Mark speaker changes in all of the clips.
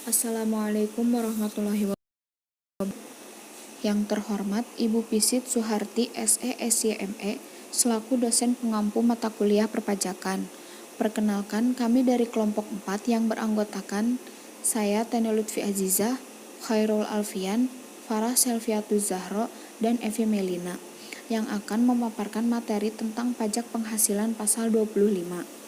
Speaker 1: Assalamualaikum warahmatullahi wabarakatuh. Yang terhormat Ibu Pisit Suharti SE SYME selaku dosen pengampu mata kuliah perpajakan. Perkenalkan, kami dari kelompok 4 yang beranggotakan saya Tene Lutfi Azizah, Khairul Alfian, Farah Selviatuz Zahro, dan Evi Melina yang akan memaparkan materi tentang pajak penghasilan pasal 25.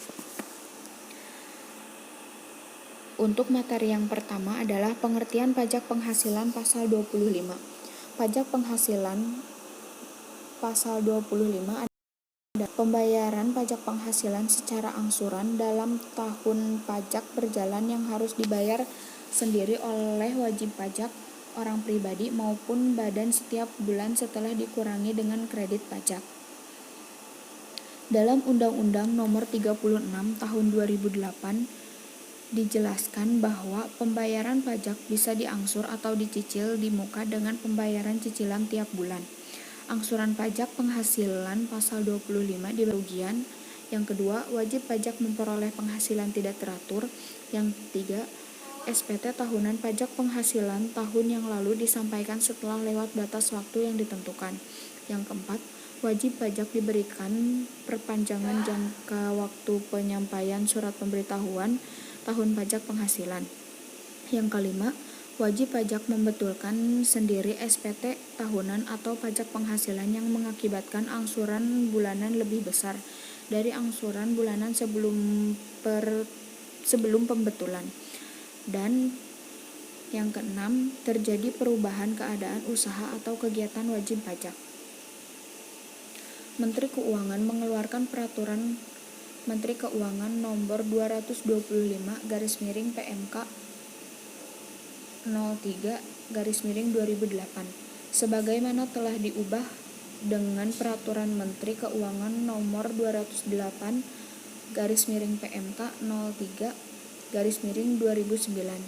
Speaker 1: Untuk materi yang pertama adalah pengertian pajak penghasilan pasal 25. Pajak penghasilan pasal 25 adalah pembayaran pajak penghasilan secara angsuran dalam tahun pajak berjalan yang harus dibayar sendiri oleh wajib pajak orang pribadi maupun badan setiap bulan setelah dikurangi dengan kredit pajak. Dalam Undang-Undang Nomor 36 Tahun 2008 dijelaskan bahwa pembayaran pajak bisa diangsur atau dicicil di muka dengan pembayaran cicilan tiap bulan. Angsuran pajak penghasilan pasal 25 di bagian. Yang kedua, wajib pajak memperoleh penghasilan tidak teratur. Yang ketiga, SPT tahunan pajak penghasilan tahun yang lalu disampaikan setelah lewat batas waktu yang ditentukan. Yang keempat, wajib pajak diberikan perpanjangan jangka waktu penyampaian surat pemberitahuan tahun pajak penghasilan. Yang kelima, wajib pajak membetulkan sendiri SPT tahunan atau pajak penghasilan yang mengakibatkan angsuran bulanan lebih besar dari angsuran bulanan sebelum pembetulan. Dan yang keenam, terjadi perubahan keadaan usaha atau kegiatan wajib pajak. Menteri Keuangan mengeluarkan peraturan Menteri Keuangan nomor 225/PMK 03/2008 sebagaimana telah diubah dengan peraturan Menteri Keuangan nomor 208/PMK 03/2009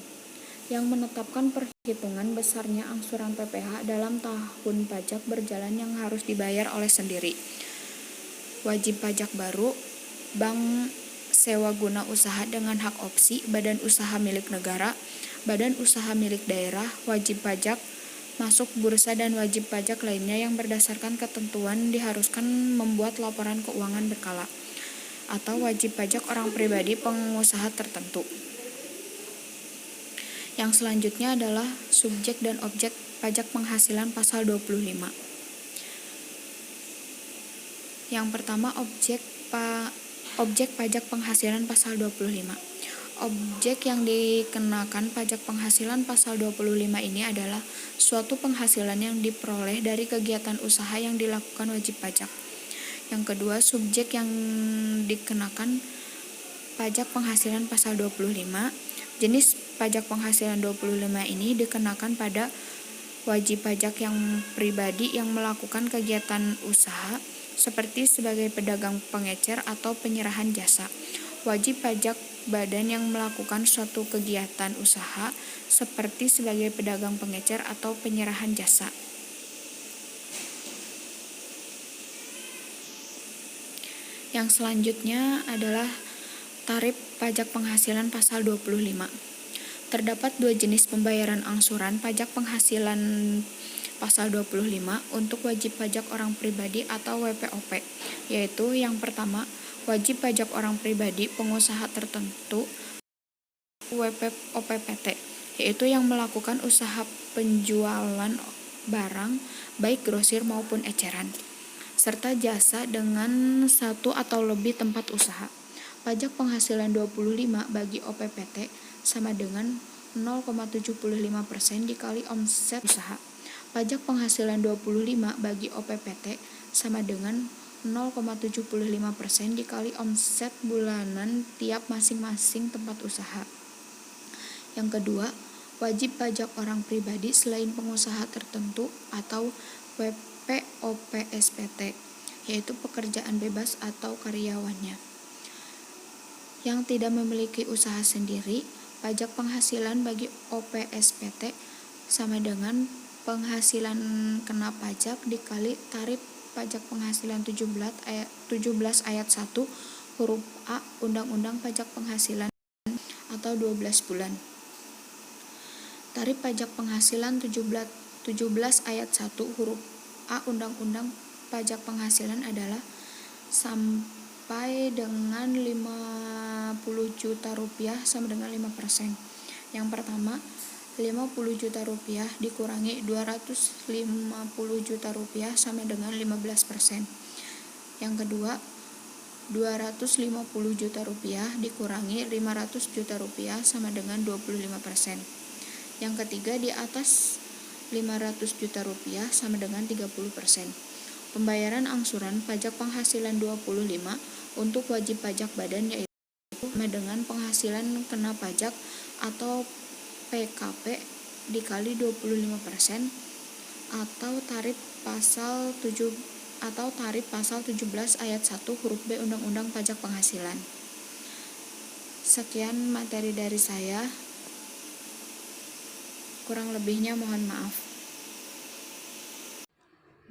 Speaker 1: yang menetapkan perhitungan besarnya angsuran PPh dalam tahun pajak berjalan yang harus dibayar oleh sendiri. Wajib pajak baru, bank sewa guna usaha dengan hak opsi, badan usaha milik negara, badan usaha milik daerah, wajib pajak masuk bursa dan wajib pajak lainnya yang berdasarkan ketentuan diharuskan membuat laporan keuangan berkala, atau wajib pajak orang pribadi pengusaha tertentu. Yang selanjutnya adalah subjek dan objek pajak penghasilan pasal 25. Yang pertama, objek pajak penghasilan pasal 25. Objek yang dikenakan pajak penghasilan pasal 25 ini adalah suatu penghasilan yang diperoleh dari kegiatan usaha yang dilakukan wajib pajak. Yang kedua, subjek yang dikenakan pajak penghasilan pasal 25. Jenis pajak penghasilan 25 ini dikenakan pada wajib pajak yang pribadi yang melakukan kegiatan usaha seperti sebagai pedagang pengecer atau penyerahan jasa. Wajib pajak badan yang melakukan suatu kegiatan usaha seperti sebagai pedagang pengecer atau penyerahan jasa. Yang selanjutnya adalah tarif pajak penghasilan pasal 25. Terdapat dua jenis pembayaran angsuran pajak penghasilan pasal 25 untuk wajib pajak orang pribadi atau WPOP, yaitu yang pertama, wajib pajak orang pribadi pengusaha tertentu WPOPPT, yaitu yang melakukan usaha penjualan barang baik grosir maupun eceran, serta jasa dengan satu atau lebih tempat usaha. Pajak penghasilan 25 bagi OPPT sama dengan 0,75% dikali omset usaha. Pajak penghasilan 25 bagi OPPT sama dengan 0,75% dikali omset bulanan tiap masing-masing tempat usaha. Yang kedua, wajib pajak orang pribadi selain pengusaha tertentu atau WPOPSPT, yaitu pekerjaan bebas atau karyawannya yang tidak memiliki usaha sendiri. Pajak penghasilan bagi OPSPT sama dengan penghasilan kena pajak dikali tarif pajak penghasilan 17 ayat 1 huruf A Undang-Undang Pajak Penghasilan atau 12 bulan. Tarif pajak penghasilan 17 ayat 1 huruf A Undang-Undang Pajak Penghasilan adalah sampai dengan 50 juta rupiah sama dengan 5%. Yang pertama, 50 juta rupiah dikurangi 250 juta rupiah sama dengan 15%. Yang kedua, 250 juta rupiah dikurangi 500 juta rupiah sama dengan 25%. Yang ketiga, di atas 500 juta rupiah sama dengan 30%. Pembayaran angsuran pajak penghasilan 25 untuk wajib pajak badan yaitu sama dengan penghasilan kena pajak atau PKP dikali 25% atau tarif pasal 17 ayat 1 huruf B Undang-Undang Pajak Penghasilan. Sekian materi dari saya. Kurang lebihnya mohon maaf.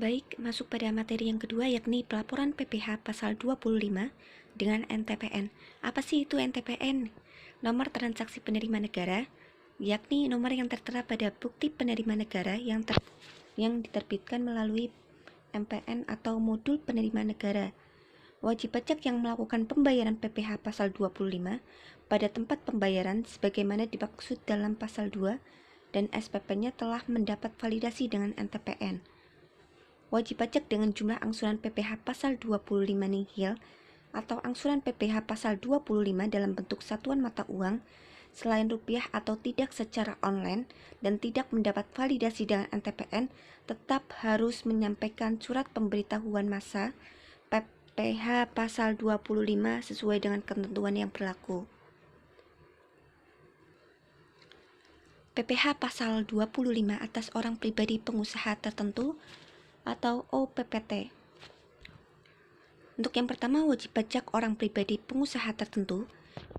Speaker 2: Baik, masuk pada materi yang kedua yakni pelaporan PPh pasal 25 dengan NTPN. Apa sih itu NTPN? Nomor transaksi penerima negara, yakni nomor yang tertera pada bukti penerima negara yang diterbitkan melalui MPN atau modul penerima negara. Wajib pajak yang melakukan pembayaran PPh pasal 25 pada tempat pembayaran sebagaimana dimaksud dalam pasal 2 dan SPP-nya telah mendapat validasi dengan NTPN. Wajib pajak dengan jumlah angsuran PPh pasal 25 nihil atau angsuran PPh pasal 25 dalam bentuk satuan mata uang selain rupiah atau tidak secara online dan tidak mendapat validasi dengan NTPN tetap harus menyampaikan surat pemberitahuan masa PPh pasal 25 sesuai dengan ketentuan yang berlaku. PPh pasal 25 atas orang pribadi pengusaha tertentu atau OPPT. Untuk yang pertama, wajib pajak orang pribadi pengusaha tertentu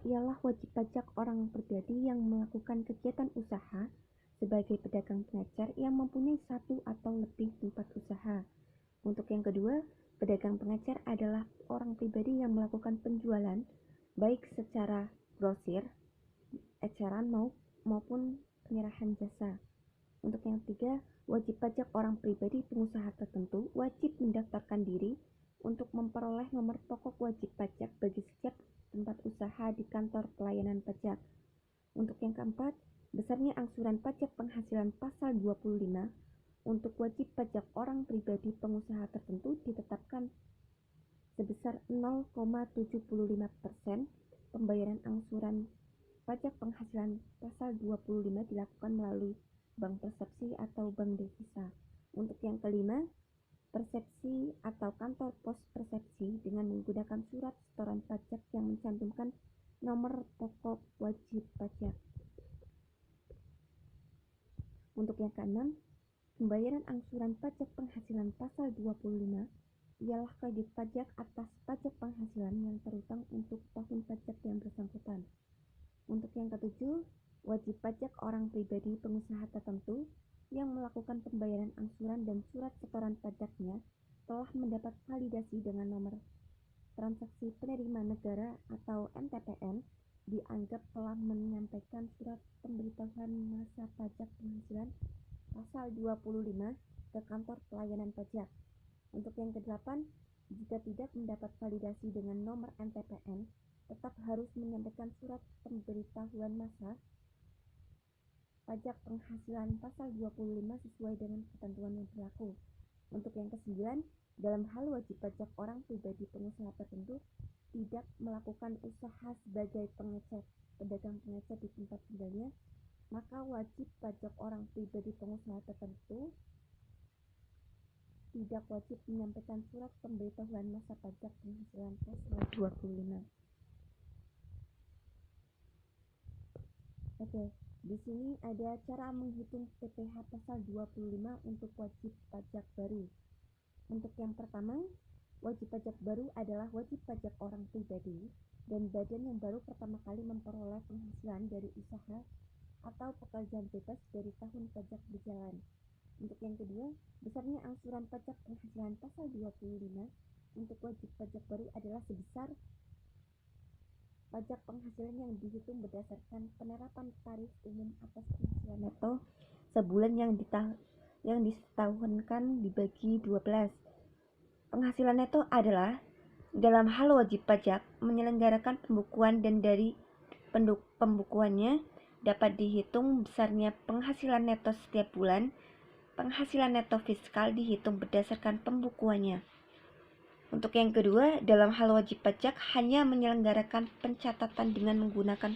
Speaker 2: ialah wajib pajak orang pribadi yang melakukan kegiatan usaha sebagai pedagang pengecer yang mempunyai satu atau lebih tempat usaha. Untuk yang kedua, pedagang pengecer adalah orang pribadi yang melakukan penjualan baik secara grosir, eceran maupun penyerahan jasa. Untuk yang ketiga, wajib pajak orang pribadi pengusaha tertentu wajib mendaftarkan diri untuk memperoleh nomor pokok wajib pajak bagi setiap tempat usaha di kantor pelayanan pajak. Untuk yang keempat, besarnya angsuran pajak penghasilan pasal 25 untuk wajib pajak orang pribadi pengusaha tertentu ditetapkan sebesar 0,75%. Pembayaran angsuran pajak penghasilan pasal 25 dilakukan melalui bank persepsi atau bank devisa. Untuk yang kelima, persepsi atau kantor pos persepsi dengan menggunakan surat setoran pajak yang mencantumkan nomor pokok wajib pajak. Untuk yang keenam, pembayaran angsuran pajak penghasilan pasal 25 ialah kredit pajak atas pajak penghasilan yang terutang untuk tahun pajak yang bersangkutan. Untuk yang ketujuh, wajib pajak orang pribadi pengusaha tertentu yang melakukan pembayaran angsuran dan surat setoran pajaknya telah mendapat validasi dengan nomor transaksi penerima negara atau NTPN dianggap telah menyampaikan surat pemberitahuan masa pajak penghasilan pasal 25 ke kantor pelayanan pajak. Untuk yang kedelapan, jika tidak mendapat validasi dengan nomor NTPN, tetap harus menyampaikan surat pemberitahuan masa pajak penghasilan pasal 25 sesuai dengan ketentuan yang berlaku. Untuk yang kesembilan, dalam hal wajib pajak orang pribadi pengusaha tertentu tidak melakukan usaha sebagai pedagang pengecer di tempat tinggalnya, maka wajib pajak orang pribadi pengusaha tertentu tidak wajib menyampaikan surat pemberitahuan masa pajak penghasilan pasal 25. Oke, di sini ada cara menghitung PPh pasal 25 untuk wajib pajak baru. Untuk yang pertama, wajib pajak baru adalah wajib pajak orang pribadi dan badan yang baru pertama kali memperoleh penghasilan dari usaha atau pekerjaan bebas dari tahun pajak berjalan. Untuk yang kedua, besarnya angsuran pajak penghasilan pasal 25 untuk wajib pajak baru adalah sebesar pajak penghasilan yang dihitung berdasarkan penerapan tarif umum atas penghasilan neto sebulan yang disetahunkan dibagi 12. Penghasilan neto adalah dalam hal wajib pajak menyelenggarakan pembukuan dan dari pembukuannya dapat dihitung besarnya penghasilan neto setiap bulan. Penghasilan neto fiskal dihitung berdasarkan pembukuannya. Untuk yang kedua, dalam hal wajib pajak hanya menyelenggarakan pencatatan dengan menggunakan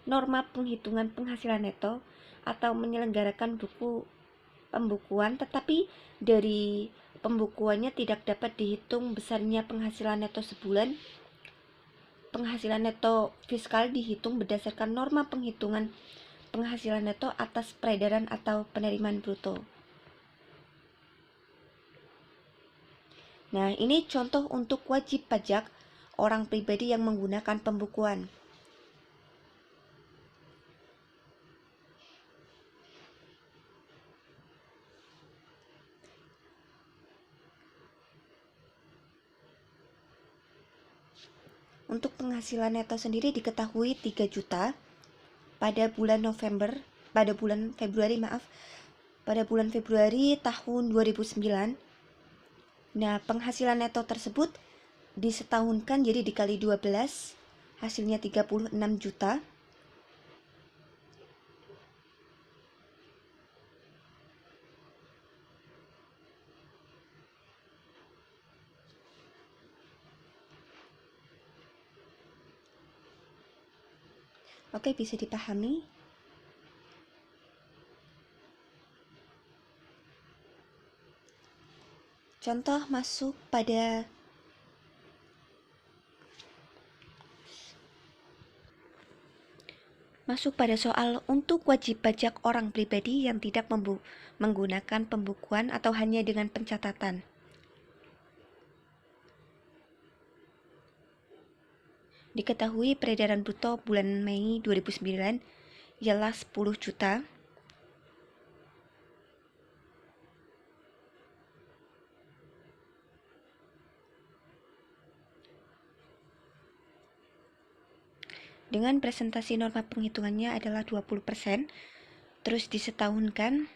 Speaker 2: norma penghitungan penghasilan neto atau menyelenggarakan buku pembukuan, tetapi dari pembukuannya tidak dapat dihitung besarnya penghasilan neto sebulan. Penghasilan neto fiskal dihitung berdasarkan norma penghitungan penghasilan neto atas peredaran atau penerimaan bruto. Nah, ini contoh untuk wajib pajak orang pribadi yang menggunakan pembukuan. Untuk penghasilan neto sendiri diketahui 3 juta pada bulan Februari tahun 2009. Nah, penghasilan neto tersebut disetahunkan jadi dikali 12, hasilnya 36 juta. Oke, bisa dipahami. Contoh masuk pada soal untuk wajib pajak orang pribadi yang tidak menggunakan pembukuan atau hanya dengan pencatatan. Diketahui peredaran bruto bulan Mei 2009 ialah 10 juta. Dengan presentasi norma penghitungannya adalah 20%, terus disetahunkan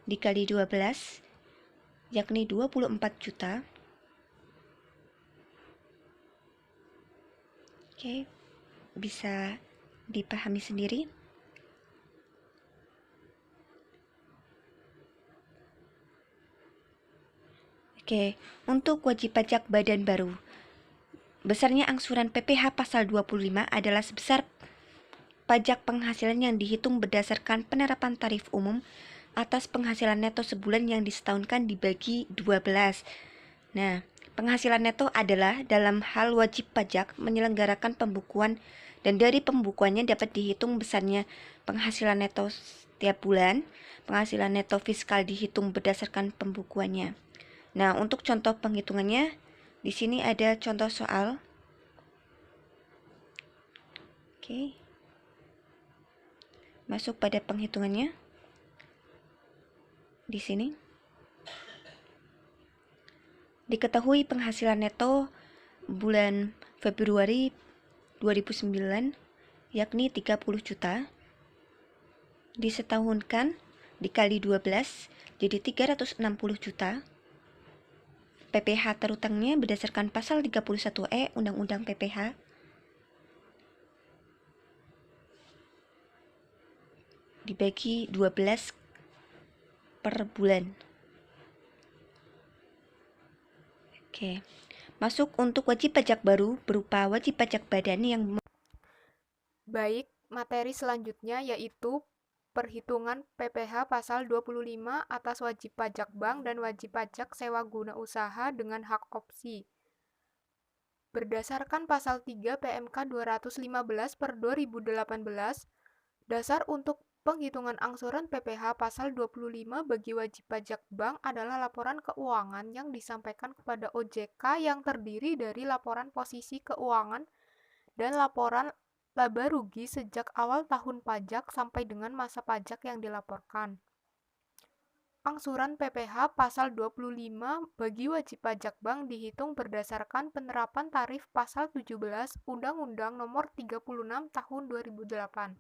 Speaker 2: dikali 12, yakni 24 juta. Oke, bisa dipahami sendiri. Oke, untuk wajib pajak badan baru, besarnya angsuran PPh pasal 25 adalah sebesar pajak penghasilan yang dihitung berdasarkan penerapan tarif umum atas penghasilan neto sebulan yang disetahunkan dibagi 12. Nah, penghasilan neto adalah dalam hal wajib pajak menyelenggarakan pembukuan dan dari pembukuannya dapat dihitung besarnya penghasilan neto setiap bulan. Penghasilan neto fiskal dihitung berdasarkan pembukuannya. Nah, untuk contoh penghitungannya, di sini ada contoh soal. Oke. Masuk pada penghitungannya. Di sini. Diketahui penghasilan neto bulan Februari 2009 yakni 30 juta. Disetahunkan dikali 12 jadi 360 juta. PPh terutangnya berdasarkan pasal 31E Undang-Undang PPh. Dibagi 12 per bulan. Oke. Masuk untuk wajib pajak baru berupa wajib pajak badan yang
Speaker 1: Baik, materi selanjutnya yaitu perhitungan PPh pasal 25 atas wajib pajak bank dan wajib pajak sewa guna usaha dengan hak opsi. Berdasarkan pasal 3 PMK 215 per 2018, dasar untuk penghitungan angsuran PPh pasal 25 bagi wajib pajak bank adalah laporan keuangan yang disampaikan kepada OJK yang terdiri dari laporan posisi keuangan dan laporan laba rugi sejak awal tahun pajak sampai dengan masa pajak yang dilaporkan.
Speaker 3: Angsuran PPh pasal 25 bagi wajib pajak bank dihitung berdasarkan penerapan tarif pasal 17 Undang-Undang Nomor 36 Tahun 2008.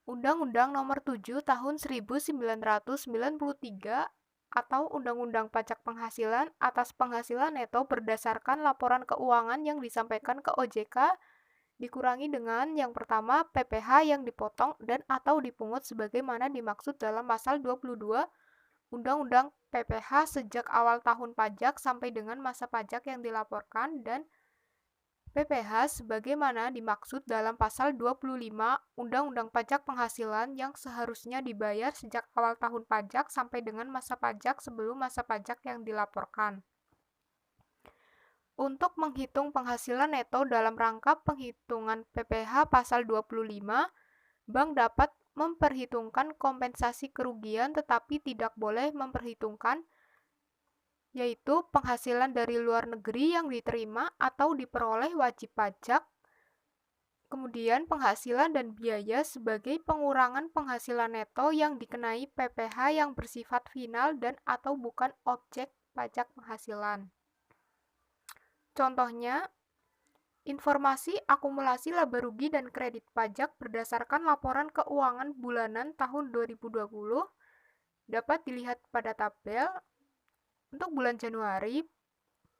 Speaker 3: Undang-Undang Nomor 7 Tahun 1993 atau Undang-Undang Pajak Penghasilan atas penghasilan neto berdasarkan laporan keuangan yang disampaikan ke OJK dikurangi dengan yang pertama PPh yang dipotong dan atau dipungut sebagaimana dimaksud dalam pasal 22 Undang-Undang PPh sejak awal tahun pajak sampai dengan masa pajak yang dilaporkan dan PPh sebagaimana dimaksud dalam pasal 25 Undang-Undang Pajak Penghasilan yang seharusnya dibayar sejak awal tahun pajak sampai dengan masa pajak sebelum masa pajak yang dilaporkan. Untuk menghitung penghasilan neto dalam rangka penghitungan PPh pasal 25, bank dapat memperhitungkan kompensasi kerugian tetapi tidak boleh memperhitungkan yaitu penghasilan dari luar negeri yang diterima atau diperoleh wajib pajak, kemudian penghasilan dan biaya sebagai pengurangan penghasilan neto yang dikenai PPh yang bersifat final dan atau bukan objek pajak penghasilan. Contohnya, informasi akumulasi laba rugi dan kredit pajak berdasarkan laporan keuangan bulanan tahun 2020 dapat dilihat pada tabel. Untuk bulan Januari,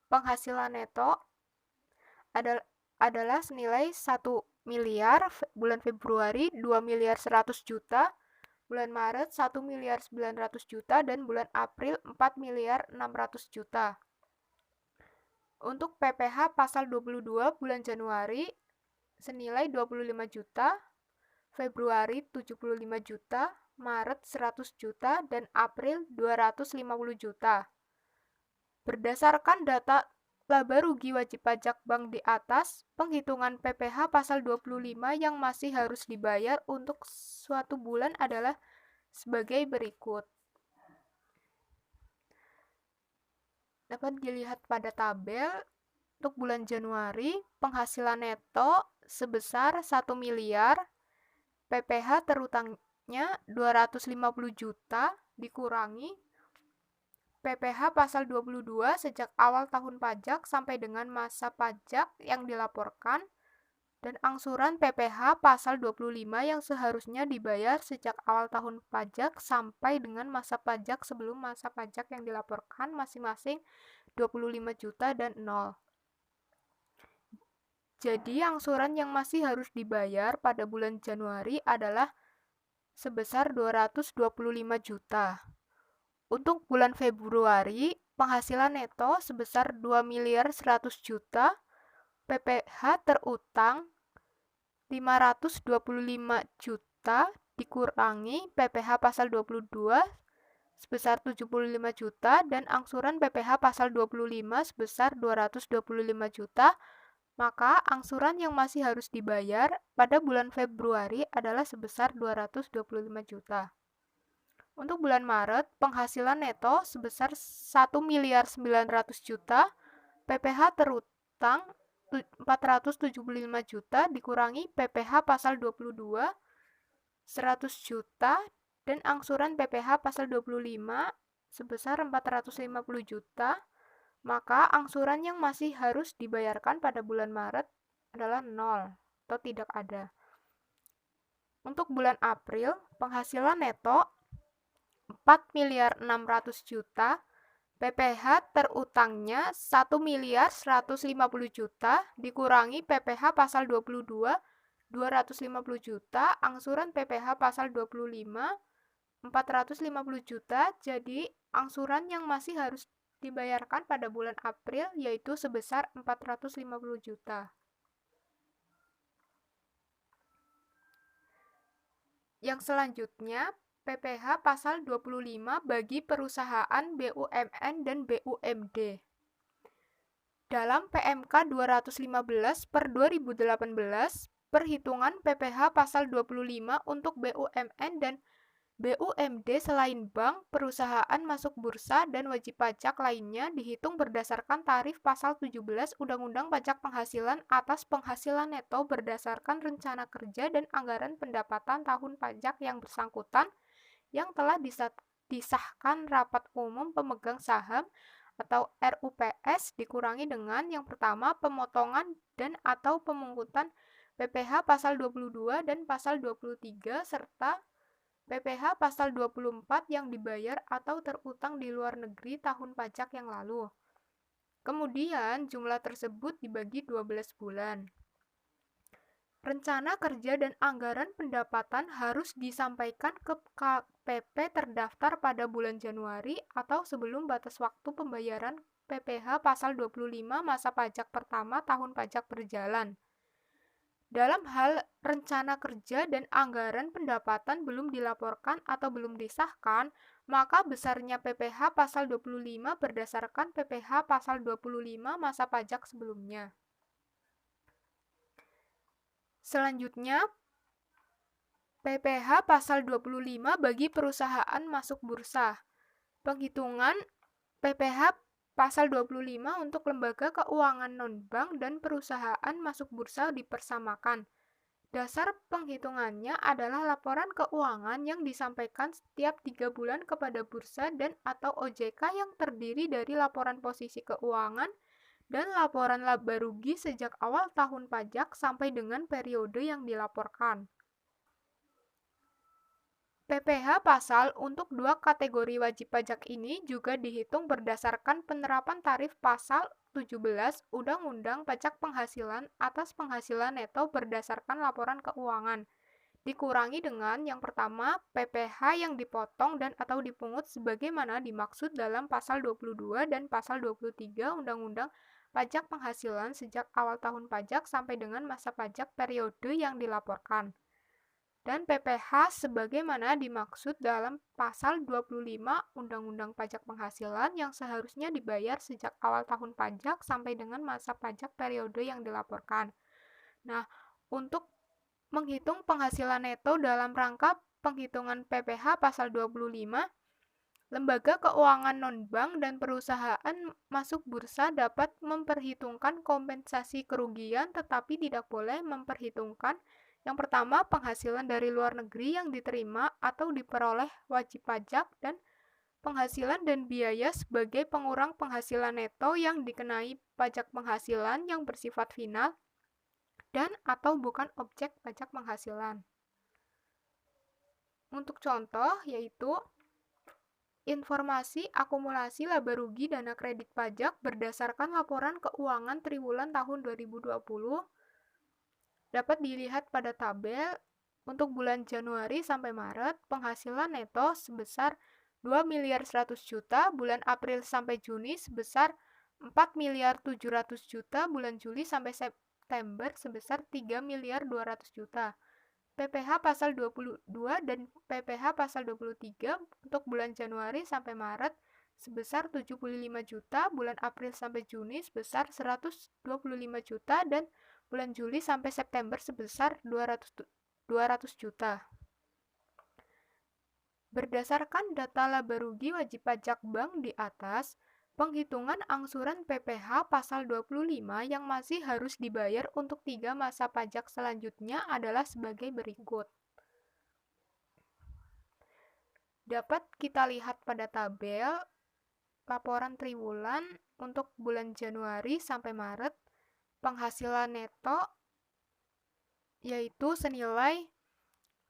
Speaker 3: penghasilan neto adalah senilai 1 miliar, bulan Februari 2 miliar 100 juta, bulan Maret 1 miliar 900 juta, dan bulan April 4 miliar 600 juta. Untuk PPh pasal 22 bulan Januari senilai 25 juta, Februari 75 juta, Maret 100 juta, dan April 250 juta. Berdasarkan data laba rugi wajib pajak bank di atas, penghitungan PPh pasal 25 yang masih harus dibayar untuk suatu bulan adalah sebagai berikut. Dapat dilihat pada tabel. Untuk bulan Januari, penghasilan neto sebesar 1 miliar, PPh terutangnya 250 juta dikurangi PPh pasal 22 sejak awal tahun pajak sampai dengan masa pajak yang dilaporkan dan angsuran PPh pasal 25 yang seharusnya dibayar sejak awal tahun pajak sampai dengan masa pajak sebelum masa pajak yang dilaporkan masing-masing 25 juta dan 0. Jadi angsuran yang masih harus dibayar pada bulan Januari adalah sebesar 225 juta. Untuk bulan Februari, penghasilan neto sebesar 2 miliar 100 juta, PPh terutang 525 juta dikurangi PPh pasal 22 sebesar 75 juta dan angsuran PPh pasal 25 sebesar 225 juta, maka angsuran yang masih harus dibayar pada bulan Februari adalah sebesar 225 juta. Untuk bulan Maret, penghasilan neto sebesar 1 miliar 900 juta, PPh terutang 475 juta dikurangi PPh pasal 22 100 juta dan angsuran PPh pasal 25 sebesar 450 juta, maka angsuran yang masih harus dibayarkan pada bulan Maret adalah 0 atau tidak ada. Untuk bulan April, penghasilan neto 4 miliar 600 juta, PPh terutangnya 1 miliar 150 juta dikurangi PPh pasal 22 250 juta, angsuran PPh pasal 25 450 juta, jadi angsuran yang masih harus dibayarkan pada bulan April yaitu sebesar 450 juta. Yang selanjutnya, PPh pasal 25 bagi perusahaan BUMN dan BUMD. Dalam PMK 215 per 2018, perhitungan PPh pasal 25 untuk BUMN dan BUMD selain bank, perusahaan masuk bursa, dan wajib pajak lainnya dihitung berdasarkan tarif pasal 17 Undang-Undang Pajak Penghasilan atas penghasilan neto berdasarkan rencana kerja dan anggaran pendapatan tahun pajak yang bersangkutan yang telah disahkan rapat umum pemegang saham atau RUPS dikurangi dengan yang pertama pemotongan dan atau pemungutan PPh pasal 22 dan pasal 23 serta PPh pasal 24 yang dibayar atau terutang di luar negeri tahun pajak yang lalu. Kemudian jumlah tersebut dibagi 12 bulan. Rencana kerja dan anggaran pendapatan harus disampaikan ke KPP terdaftar pada bulan Januari atau sebelum batas waktu pembayaran PPh pasal 25 masa pajak pertama tahun pajak berjalan. Dalam hal rencana kerja dan anggaran pendapatan belum dilaporkan atau belum disahkan, maka besarnya PPh pasal 25 berdasarkan PPh pasal 25 masa pajak sebelumnya. Selanjutnya, PPh pasal 25 bagi perusahaan masuk bursa. Penghitungan PPh pasal 25 untuk lembaga keuangan non-bank dan perusahaan masuk bursa dipersamakan. Dasar penghitungannya adalah laporan keuangan yang disampaikan setiap 3 bulan kepada bursa dan atau OJK yang terdiri dari laporan posisi keuangan dan laporan laba rugi sejak awal tahun pajak sampai dengan periode yang dilaporkan. PPh pasal untuk dua kategori wajib pajak ini juga dihitung berdasarkan penerapan tarif pasal 17 Undang-Undang Pajak Penghasilan atas penghasilan neto berdasarkan laporan keuangan. Dikurangi dengan yang pertama PPh yang dipotong dan atau dipungut sebagaimana dimaksud dalam pasal 22 dan pasal 23 Undang-Undang Pajak Penghasilan sejak awal tahun pajak sampai dengan masa pajak periode yang dilaporkan. Dan PPh sebagaimana dimaksud dalam pasal 25 Undang-Undang Pajak Penghasilan yang seharusnya dibayar sejak awal tahun pajak sampai dengan masa pajak periode yang dilaporkan. Nah, untuk menghitung penghasilan neto dalam rangka penghitungan PPh pasal 25, lembaga keuangan non-bank dan perusahaan masuk bursa dapat memperhitungkan kompensasi kerugian tetapi tidak boleh memperhitungkan yang pertama penghasilan dari luar negeri yang diterima atau diperoleh wajib pajak dan penghasilan dan biaya sebagai pengurang penghasilan neto yang dikenai pajak penghasilan yang bersifat final dan atau bukan objek pajak penghasilan. Untuk contoh yaitu informasi akumulasi laba rugi dana kredit pajak berdasarkan laporan keuangan triwulan tahun 2020 dapat dilihat pada tabel. Untuk bulan Januari sampai Maret penghasilan neto sebesar 2 miliar 100 juta, bulan April sampai Juni sebesar 4 miliar 700 juta, bulan Juli sampai September sebesar 3 miliar 200 juta. PPh pasal 22 dan PPh pasal 23 untuk bulan Januari sampai Maret sebesar 75 juta, bulan April sampai Juni sebesar 125 juta, dan bulan Juli sampai September sebesar 200 juta. Berdasarkan data laba rugi wajib pajak bank di atas, penghitungan angsuran PPh pasal 25 yang masih harus dibayar untuk 3 masa pajak selanjutnya adalah sebagai berikut. Dapat kita lihat pada tabel laporan triwulan untuk bulan Januari sampai Maret penghasilan neto yaitu senilai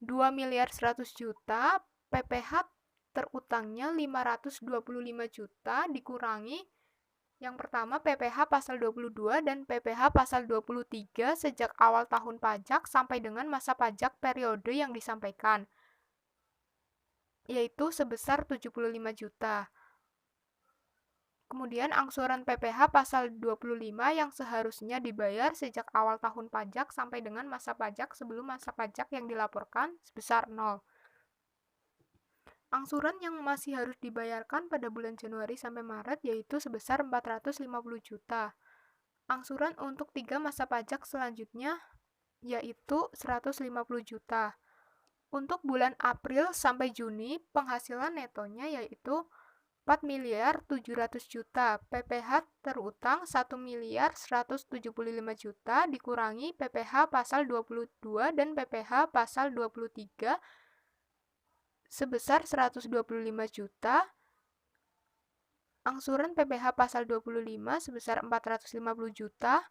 Speaker 3: 2 miliar 100 juta, PPh terutangnya 525 juta dikurangi yang pertama PPh pasal 22 dan PPh pasal 23 sejak awal tahun pajak sampai dengan masa pajak periode yang disampaikan, yaitu sebesar 75 juta. Kemudian angsuran PPh pasal 25 yang seharusnya dibayar sejak awal tahun pajak sampai dengan masa pajak sebelum masa pajak yang dilaporkan sebesar 0. Angsuran yang masih harus dibayarkan pada bulan Januari sampai Maret yaitu sebesar 450 juta. Angsuran untuk 3 masa pajak selanjutnya yaitu 150 juta. Untuk bulan April sampai Juni, penghasilan netonya yaitu 4 miliar 700 juta, PPh terutang 1 miliar 175 juta dikurangi PPh pasal 22 dan PPh pasal 23 sebesar 125 juta, angsuran PPh pasal 25 sebesar 450 juta,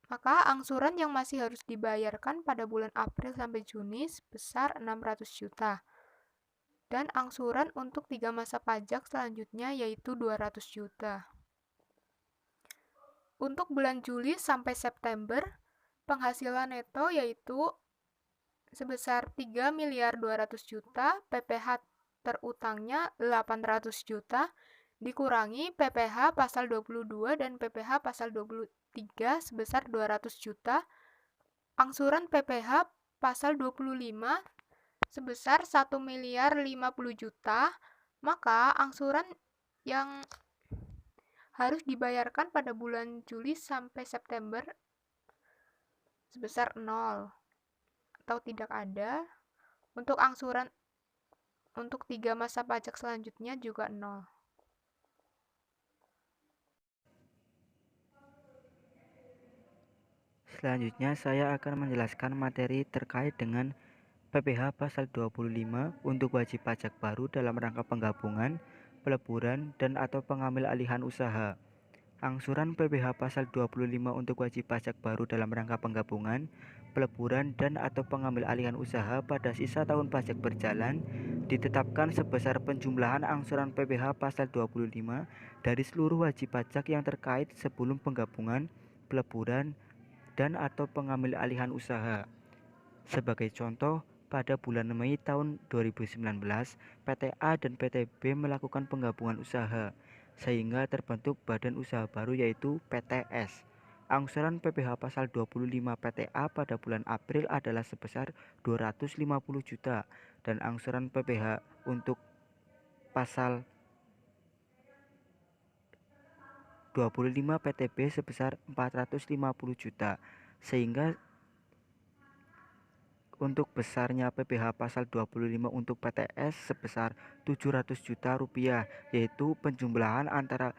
Speaker 3: maka angsuran yang masih harus dibayarkan pada bulan April sampai Juni sebesar 600 juta. Dan angsuran untuk 3 masa pajak selanjutnya yaitu 200 juta. Untuk bulan Juli sampai September, penghasilan neto yaitu sebesar 3 miliar 200 juta, PPh terutangnya 800 juta, dikurangi PPh pasal 22 dan PPh pasal 23 sebesar 200 juta, angsuran PPh pasal 25 sebesar 1 miliar 50 juta, maka angsuran yang harus dibayarkan pada bulan Juli sampai September sebesar 0 atau tidak ada. Untuk angsuran untuk 3 masa pajak selanjutnya juga 0.
Speaker 4: Selanjutnya saya akan menjelaskan materi terkait dengan PPh pasal 25 untuk wajib pajak baru dalam rangka penggabungan, peleburan, dan atau pengambil alihan usaha. Angsuran PPh pasal 25 untuk wajib pajak baru dalam rangka penggabungan, peleburan, dan atau pengambil alihan usaha pada sisa tahun pajak berjalan ditetapkan sebesar penjumlahan angsuran PPh pasal 25 dari seluruh wajib pajak yang terkait sebelum penggabungan, peleburan, dan atau pengambil alihan usaha. Sebagai contoh, pada bulan Mei tahun 2019, PTA dan PTB melakukan penggabungan usaha, sehingga terbentuk badan usaha baru yaitu PTS. Angsuran PPh pasal 25 PTA pada bulan April adalah sebesar 250 juta dan angsuran PPh untuk pasal 25 PTB sebesar 450 juta, sehingga untuk besarnya PPh pasal 25 untuk PTS sebesar 700 juta rupiah, yaitu penjumlahan antara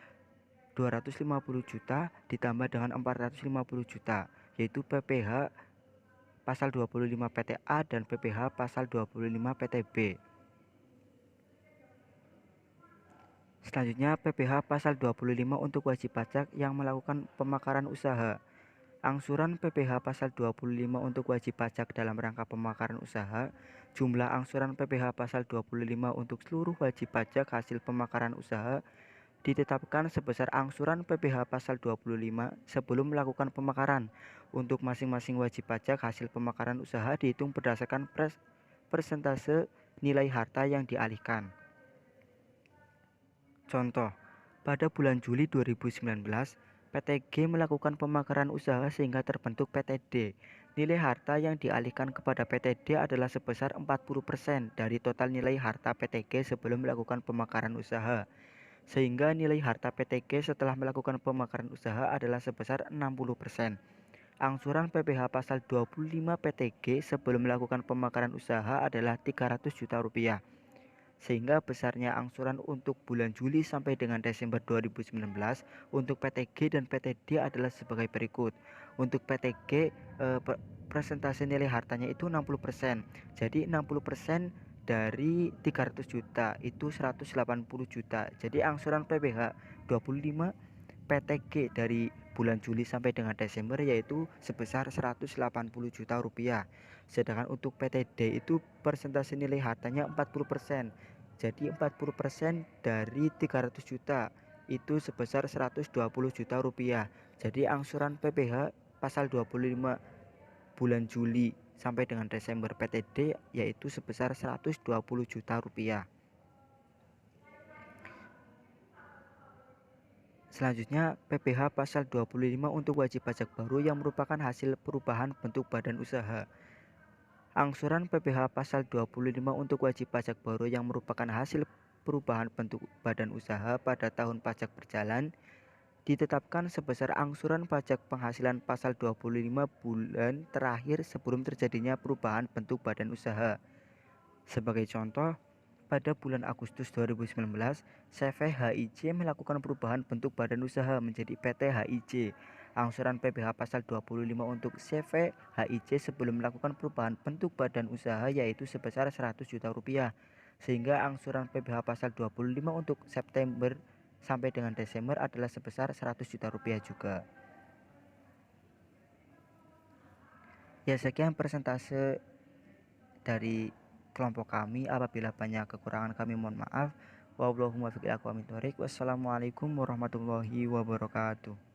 Speaker 4: 250 juta ditambah dengan 450 juta, yaitu PPh pasal 25 PTA dan PPh pasal 25 PTB. Selanjutnya PPh pasal 25 untuk wajib pajak yang melakukan pemekaran usaha. Angsuran PPh pasal 25 untuk wajib pajak dalam rangka pemekaran usaha. Jumlah angsuran PPh pasal 25 untuk seluruh wajib pajak hasil pemekaran usaha ditetapkan sebesar angsuran PPh pasal 25 sebelum melakukan pemekaran. Untuk masing-masing wajib pajak hasil pemekaran usaha dihitung berdasarkan persentase nilai harta yang dialihkan. Contoh, pada bulan Juli 2019, PTG melakukan pemekaran usaha sehingga terbentuk PTD. Nilai harta yang dialihkan kepada PTD adalah sebesar 40% dari total nilai harta PTG sebelum melakukan pemekaran usaha. Sehingga nilai harta PTG setelah melakukan pemekaran usaha adalah sebesar 60%. Angsuran PPh pasal 25 PTG sebelum melakukan pemekaran usaha adalah 300 juta rupiah. Sehingga besarnya angsuran untuk bulan Juli sampai dengan Desember 2019 untuk PTG dan PTD adalah sebagai berikut. Untuk PTG persentase nilai hartanya itu 60%. Jadi 60% dari 300 juta itu 180 juta. Jadi angsuran PPh 25 PTG dari bulan Juli sampai dengan Desember yaitu sebesar 180 juta rupiah. Sedangkan untuk PTD itu persentase nilai hartanya 40%. Jadi 40% dari 300 juta itu sebesar 120 juta rupiah. Jadi angsuran PPh pasal 25 bulan Juli sampai dengan Desember PTD yaitu sebesar 120 juta rupiah. Selanjutnya, PPh pasal 25 untuk wajib pajak baru yang merupakan hasil perubahan bentuk badan usaha. Angsuran PPh pasal 25 untuk wajib pajak baru yang merupakan hasil perubahan bentuk badan usaha pada tahun pajak berjalan ditetapkan sebesar angsuran pajak penghasilan pasal 25 bulan terakhir sebelum terjadinya perubahan bentuk badan usaha. Sebagai contoh, pada bulan Agustus 2019, CV HIJ melakukan perubahan bentuk badan usaha menjadi PT HIJ. Angsuran PPh pasal 25 untuk CV HIJ sebelum melakukan perubahan bentuk badan usaha yaitu sebesar 100 juta rupiah. Sehingga angsuran PPh pasal 25 untuk September sampai dengan Desember adalah sebesar 100 juta rupiah juga. Ya, sekian persentase dari kelompok kami. Apabila banyak kekurangan kami mohon maaf. Wassalamualaikum warahmatullahi wabarakatuh.